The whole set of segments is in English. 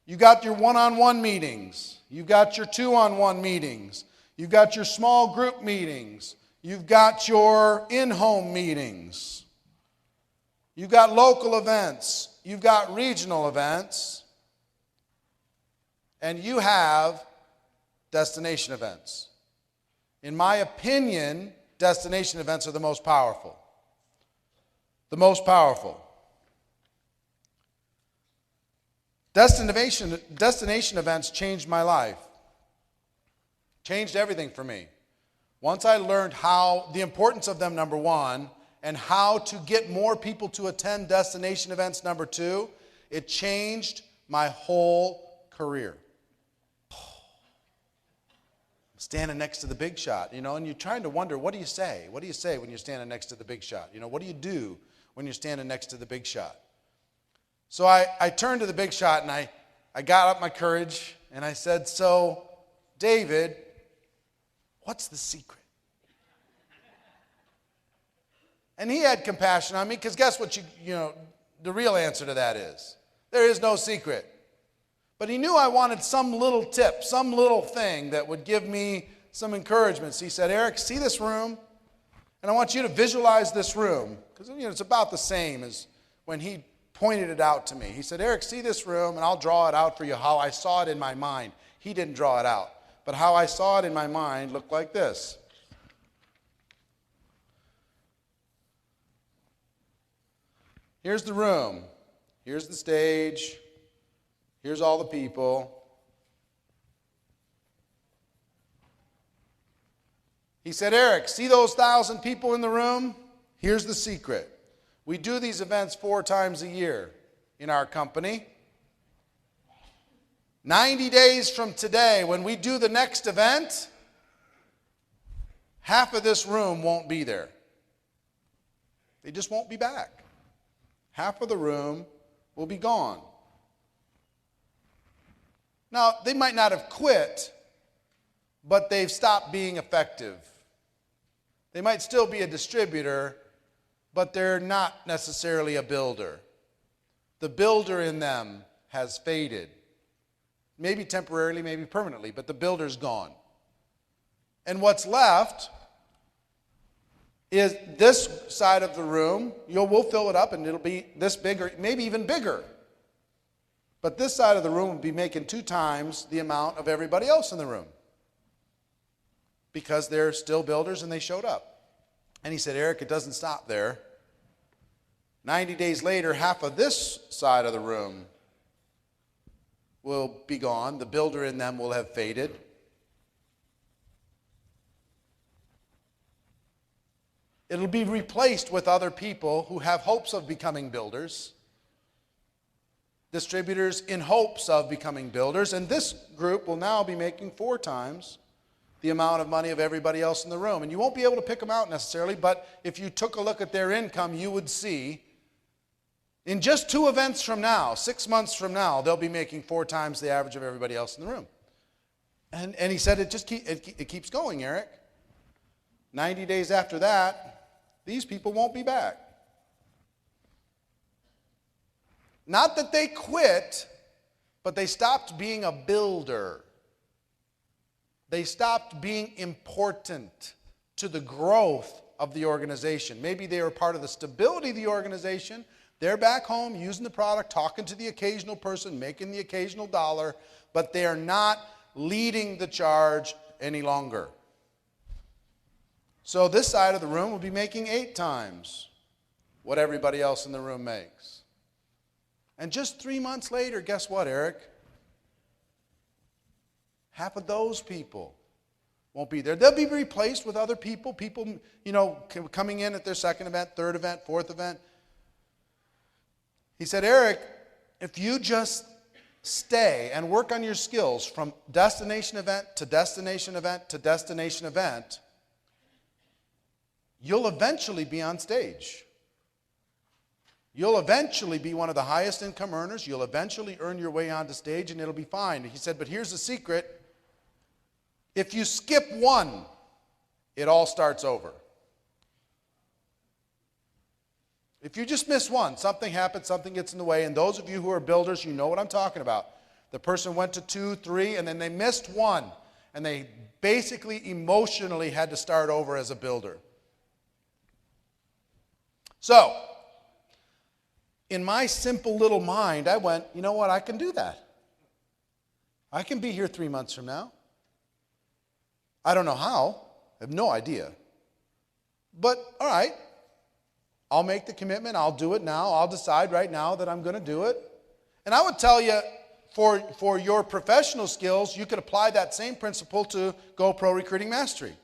You got your one-on-one meetings. You've got your two-on-one meetings. You've got your small group meetings. You've got your in-home meetings. You've got local events. You've got regional events. And you have destination events. In my opinion, destination events are the most powerful. The most powerful. Destination events changed my life. Changed everything for me. Once I learned the importance of them, number one, and how to get more people to attend destination events, number two, it changed my whole career. Standing next to the big shot, and you're trying to wonder, what do you say? What do you say when you're standing next to the big shot? What do you do when you're standing next to the big shot? So I turned to the big shot and I got up my courage and I said, "So, David, what's the secret?" And he had compassion on me, because guess what the real answer to that is? There is no secret. But he knew I wanted some little tip, some little thing that would give me some encouragement. So he said, "Eric, see this room? And I want you to visualize this room." Because it's about the same as when he pointed it out to me. He said, "Eric, see this room, and I'll draw it out for you how I saw it in my mind." He didn't draw it out, but how I saw it in my mind looked like this. Here's the room. Here's the stage. Here's all the people. He said, "Eric, see those 1,000 people in the room? Here's the secret. We do these events 4 times a year in our company. 90 days from today, when we do the next event, half of this room won't be there. They just won't be back. Half of the room will be gone. Now, they might not have quit, but they've stopped being effective. They might still be a distributor, but they're not necessarily a builder. The builder in them has faded. Maybe temporarily, maybe permanently, but the builder's gone. And what's left is this side of the room. We'll fill it up and it'll be this big or maybe even bigger. But this side of the room will be making 2 times the amount of everybody else in the room, because they're still builders and they showed up." And he said, "Eric, it doesn't stop there. 90 days later, half of this side of the room will be gone. The builder in them will have faded. It'll be replaced with other people who have hopes of becoming builders, distributors in hopes of becoming builders, and this group will now be making 4 times the amount of money of everybody else in the room." And you won't be able to pick them out necessarily, but if you took a look at their income, you would see in just 2 events from now, 6 months from now, they'll be making 4 times the average of everybody else in the room. And he said, it keeps going, Eric. 90 days after that, these people won't be back. Not that they quit, but they stopped being a builder. They stopped being important to the growth of the organization. Maybe they were part of the stability of the organization. They're back home using the product, talking to the occasional person, making the occasional dollar, but they are not leading the charge any longer. So this side of the room will be making 8 times what everybody else in the room makes. And just 3 months later, guess what, Eric? Half of those people won't be there. They'll be replaced with other people, coming in at their 2nd event, 3rd event, 4th event. He said, "Eric, if you just stay and work on your skills from destination event to destination event to destination event, you'll eventually be on stage. You'll eventually be one of the highest income earners. You'll eventually earn your way onto stage, and it'll be fine." He said, "But here's the secret. If you skip one, it all starts over. If you just miss one, something happens, something gets in the way, and those of you who are builders, you know what I'm talking about. The person went to 2, 3, and then they missed one. And they basically emotionally had to start over as a builder. So, in my simple little mind, I went, you know what, I can do that. I can be here 3 months from now. I don't know how. I have no idea. But, all right, I'll make the commitment. I'll do it now. I'll decide right now that I'm going to do it. And I would tell you, for your professional skills, you could apply that same principle to GoPro Recruiting Mastery.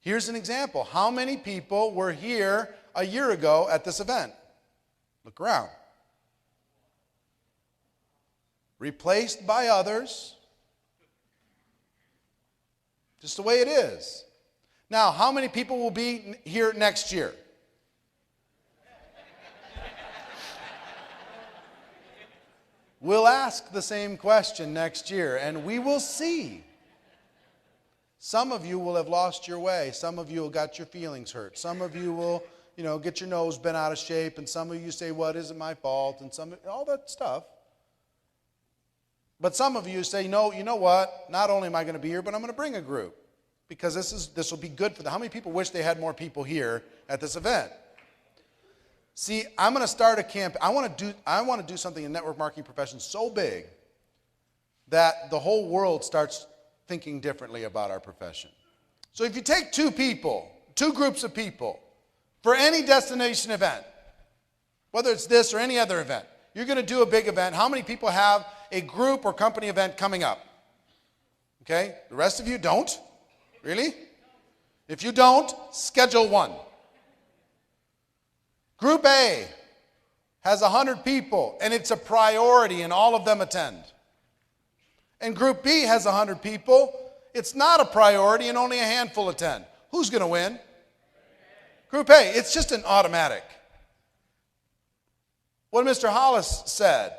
Here's an example. How many people were here a year ago at this event? Look around. Replaced by others. Just the way it is. Now, how many people will be here next year? We'll ask the same question next year, and we will see. Some of you will have lost your way. Some of you will got your feelings hurt. Some of you will, get your nose bent out of shape, and some of you say, "Well, it isn't my fault," and all that stuff. But some of you say, "No, you know what? Not only am I going to be here, but I'm going to bring a group because this will be good for them." How many people wish they had more people here at this event? See, I'm going to start a campaign. I want to do something in network marketing profession so big that the whole world starts thinking differently about our profession. So if you take two groups of people, for any destination event, whether it's this or any other event, you're going to do a big event. How many people have a group or company event coming up? Okay, the rest of you don't? Really? If you don't, schedule one. Group A has 100 people, and it's a priority, and all of them attend. And Group B has 100 people. It's not a priority, and only a handful attend. Who's going to win? Group A. It's just an automatic. What Mr. Hollis said,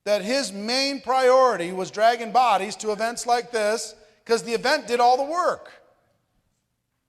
that his main priority was dragging bodies to events like this because the event did all the work.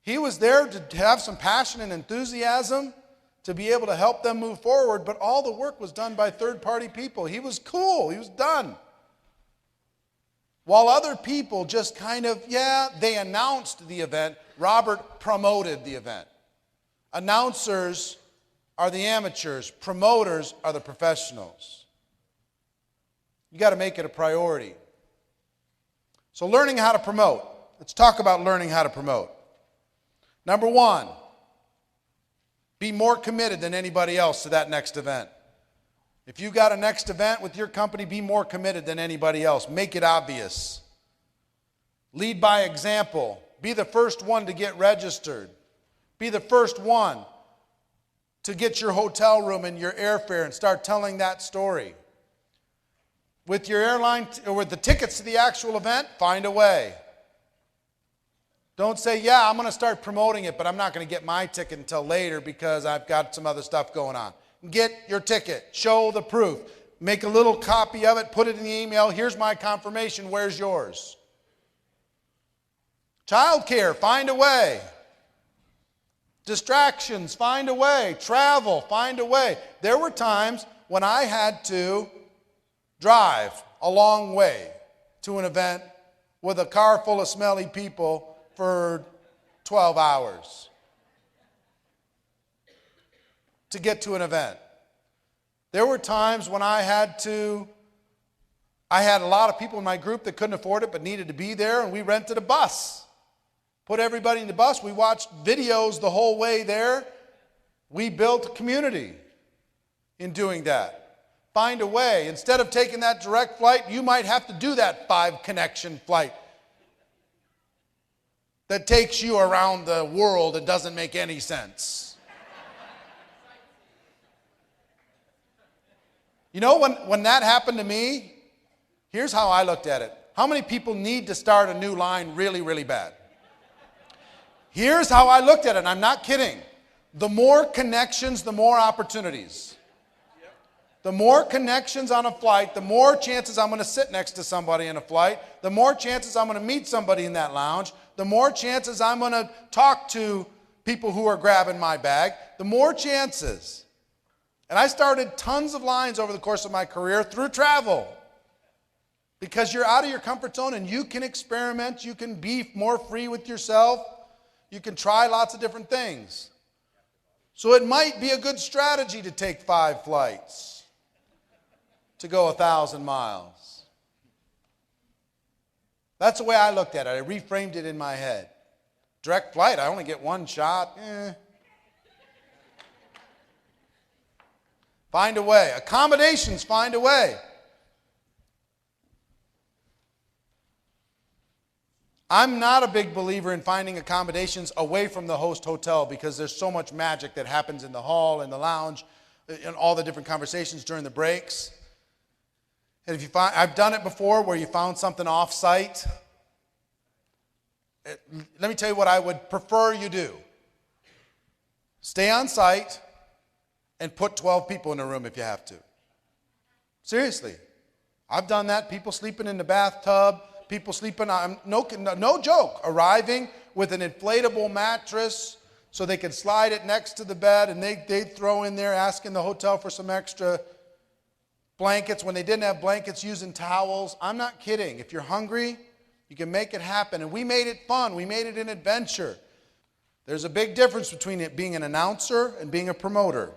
He was there to have some passion and enthusiasm to be able to help them move forward, but all the work was done by third-party people. He was cool. He was done. While other people just they announced the event. Robert promoted the event. Announcers are the amateurs. Promoters are the professionals. You got to make it a priority. So learning how to promote. Let's talk about learning how to promote. Number one, be more committed than anybody else to that next event. If you got a next event with your company, be more committed than anybody else. Make it obvious. Lead by example. Be the first one to get registered. Be the first one to get your hotel room and your airfare and start telling that story. With your airline or with the tickets to the actual event, find a way. Don't say, I'm going to start promoting it, but I'm not going to get my ticket until later because I've got some other stuff going on. Get your ticket. Show the proof. Make a little copy of it. Put it in the email. Here's my confirmation. Where's yours? Childcare, find a way. Distractions, find a way. Travel, find a way. There were times when I had to drive a long way to an event with a car full of smelly people for 12 hours to get to an event. There were times when I had a lot of people in my group that couldn't afford it but needed to be there, and we rented a bus. Put everybody in the bus. We watched videos the whole way there. We built a community in doing that. Find a way. Instead of taking that direct flight, you might have to do that 5-connection flight that takes you around the world and doesn't make any sense. You know, when that happened to me, here's how I looked at it. How many people need to start a new line really, really bad? Here's how I looked at it, and I'm not kidding. The more connections, the more opportunities. The more connections on a flight, the more chances I'm going to sit next to somebody in a flight, the more chances I'm going to meet somebody in that lounge, the more chances I'm going to talk to people who are grabbing my bag, the more chances. And I started tons of lines over the course of my career through travel. Because you're out of your comfort zone and you can experiment, you can be more free with yourself, you can try lots of different things. So it might be a good strategy to take 5 flights to go 1,000 miles. That's the way I looked at it. I reframed it in my head. Direct flight, I only get 1 shot. Find a way. Accommodations, find a way. I'm not a big believer in finding accommodations away from the host hotel because there's so much magic that happens in the hall, in the lounge, and all the different conversations during the breaks. And if you find, I've done it before where you found something off-site. Let me tell you what I would prefer you do. Stay on site and put 12 people in a room if you have to. Seriously. I've done that. People sleeping in the bathtub. People sleeping on, no joke, arriving with an inflatable mattress so they could slide it next to the bed, and they'd throw in there asking the hotel for some extra blankets when they didn't have blankets, using towels. I'm not kidding. If you're hungry, you can make it happen. And we made it fun. We made it an adventure. There's a big difference between it being an announcer and being a promoter.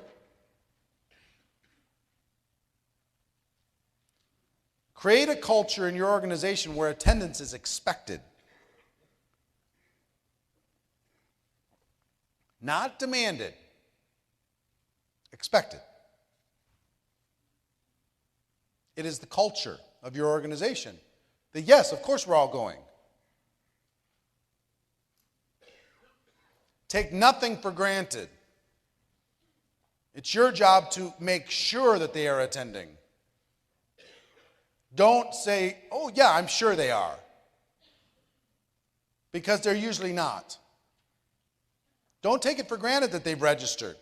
Create a culture in your organization where attendance is expected. Not demanded. Expected. It is the culture of your organization. That yes, of course we're all going. Take nothing for granted. It's your job to make sure that they are attending. Don't say, oh yeah, I'm sure they are. Because they're usually not. Don't take it for granted that they've registered.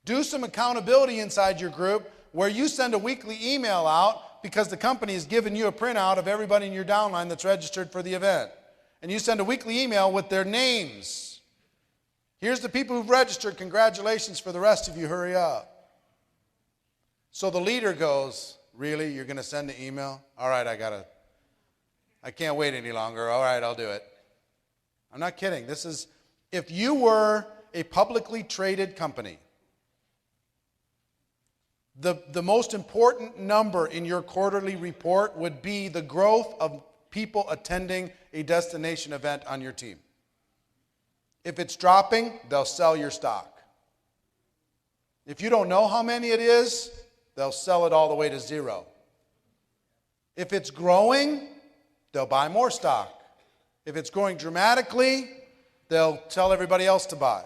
Do some accountability inside your group where you send a weekly email out because the company has given you a printout of everybody in your downline that's registered for the event. And you send a weekly email with their names. Here's the people who've registered. Congratulations. For the rest of you, hurry up. So the leader goes, really? You're going to send the email? All right, I can't wait any longer. All right, I'll do it. I'm not kidding. This is, if you were a publicly traded company, the most important number in your quarterly report would be the growth of people attending a destination event on your team. If it's dropping, they'll sell your stock. If you don't know how many it is, they'll sell it all the way to 0. If it's growing, they'll buy more stock. If it's growing dramatically, they'll tell everybody else to buy.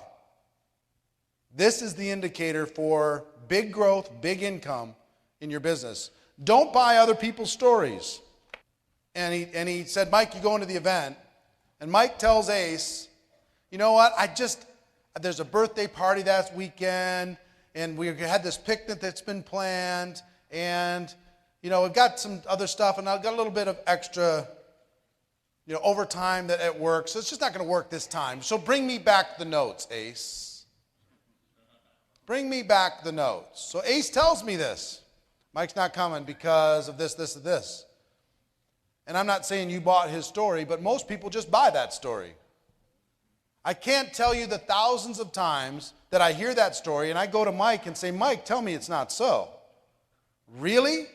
This is the indicator for big growth, big income in your business. Don't buy other people's stories. And he said, Mike, you go into the event. And Mike tells Ace, you know what, there's a birthday party that weekend, and we had this picnic that's been planned, and, we've got some other stuff, and I've got a little bit of extra, overtime at work, so it's just not going to work this time. So bring me back the notes, Ace. Bring me back the notes. So Ace tells me this. Mike's not coming because of this, this, and this. And I'm not saying you bought his story, but most people just buy that story. I can't tell you the thousands of times that I hear that story and I go to Mike and say, Mike, tell me it's not so. Really?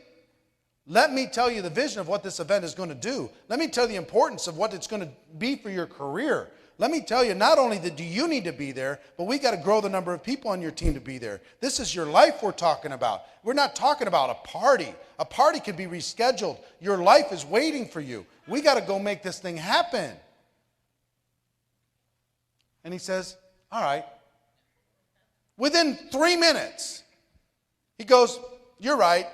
Let me tell you the vision of what this event is going to do. Let me tell you the importance of what it's going to be for your career. Let me tell you, not only do you need to be there, but we got to grow the number of people on your team to be there. This is your life we're talking about. We're not talking about a party. A party could be rescheduled. Your life is waiting for you. We got to go make this thing happen. And he says, all right. Within 3 minutes, he goes, you're right.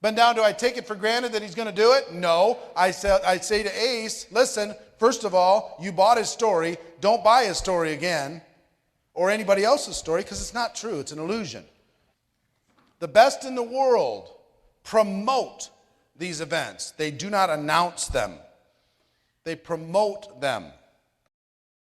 But now do I take it for granted that he's going to do it? No. I say to Ace, listen, first of all, you bought his story. Don't buy his story again or anybody else's story because it's not true. It's an illusion. The best in the world promote these events. They do not announce them. They promote them.